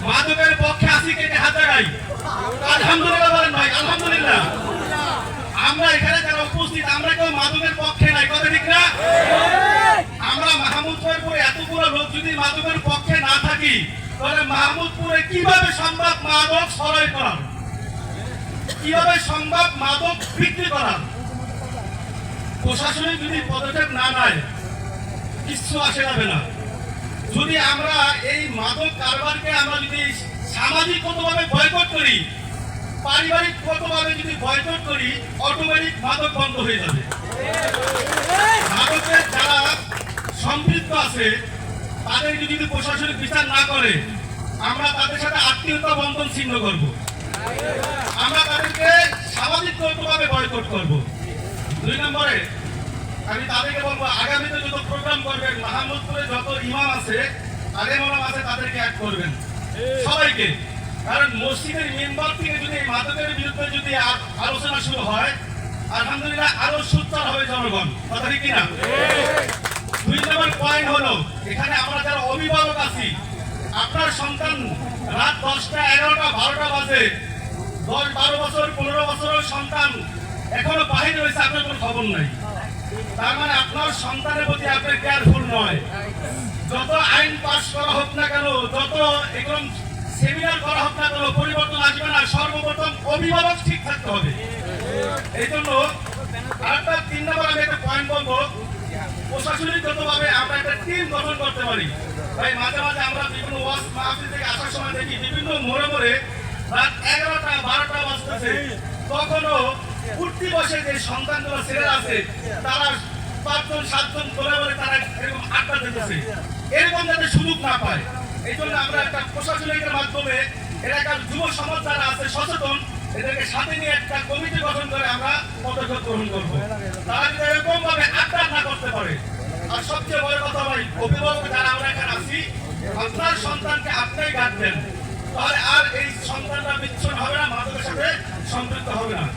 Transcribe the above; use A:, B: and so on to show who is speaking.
A: মাদকের পক্ষে আসি কে হাত জায়গায়? আলহামদুলিল্লাহ বলেন ভাই, আলহামদুলিল্লাহ। আমরা এখানে যারা উপস্থিত আমরা কেউ মাদকের পক্ষে নাই, কথা ঠিক না? আমরা মাহমুদপুরে এতগুলো লোক যদি মাদকের পক্ষে না থাকি তাহলে মাহমুদপুরে কিভাবে সম্ভব মাদক সরাই করা, কিভাবে সম্ভব মাদক বিক্রি করা? প্রশাসনিক যদি পদক্ষেপ না নেয় কিচ্ছু আসে যাবে না। যদি আমরা এই মাদক কারবারকে আমরা যদি সামাজিকগতভাবে বয়কট করি, পারিবারিকগতভাবে যদি বয়কট করি, অটোমেটিক মাদক বন্ধ হয়ে যাবে। মাদকের যারা সম্পৃক্ত আছে তাদেরকে যদি প্রশাসনিক বিচার না করে আমরা তাদের সাথে আত্মীয়তা বন্ধন ছিন্ন করব, আমরা তাদেরকে সামাজিকগতভাবে বয়কট করব। 2 নম্বরে আমি তাদেরকে বলবো আগামীতে যত প্রোগ্রাম করবেন মাহমুদপুরে যত ইমাম আছে আলেম ওলামা আছে তাদেরকে এক করবেন সবাইকে। কারণ মসজিদের মেম্বার থেকে যদি এই মাদকের বিরুদ্ধে যদি আলোচনা শুরু হয় আলহামদুলিল্লাহ আরো সোচ্চার হবে জনগণ, কথা ঠিক কিনা? 2 নম্বর পয়েন্ট হলো এখানে আমরা যারা অভিভাবক আছি, আপনার সন্তান রাত 10টা 11টা 12টা বাজে 10-12 বছর 15 বছরের সন্তান এখনো বাহিরে রয়েছে, আপনার কোনো খবর নাই। তার মানে আপনার সন্তানের প্রতি আপনার কেয়ারফুল নয়। যত আইন পাস করা হোক না কেন, যত এরকম সেমিনার করা হোক না কেন, পরিবর্তন আসবে না। সর্বপ্রথম অভিভাবক ঠিক থাকতে হবে। এই জন্য আরেকটা 3 নম্বর আমি একটা পয়েন্ট বলবো, প্রশাসনিকগতভাবে আমরা একটা টিম গঠন করতে পারি। ভাই মাঝে মাঝে আমরা বিভিন্ন ওয়াজ মাহফিল থেকে আসার সময় দেখি বিভিন্ন মোড়ে মোড়ে রাত 11টা 12টা বাজতেছে, তখনও উঠতি বসে যে সন্তানগুলো ছেলেরা আছে তারা 5জন 7জন করে তারা এরকম আড্ডা দিতেছে, এরকম যাতে সুযোগ না পায়। এই জন্য আমরা একটা প্রশাসনিকের মাধ্যমে এলাকার যুব সমাজ যারা আছে সচেতন, এদেরকে সাথে নিয়ে একটা কমিটি গঠন করে আমরা পদক্ষেপ গ্রহণ করবো। তারা যদি এরকম ভাবে আড্ডা না করতে পারে। আর সবচেয়ে বড় কথা ভাই, অভিভাবক যারা আমরা এখানে আছি, আপনার সন্তানকে আপনিই গার্ড দেন, তাহলে আর এই সন্তানরা বিচ্ছিন্ন হবে না, মাদকের সাথে সম্পৃক্ত হবে না।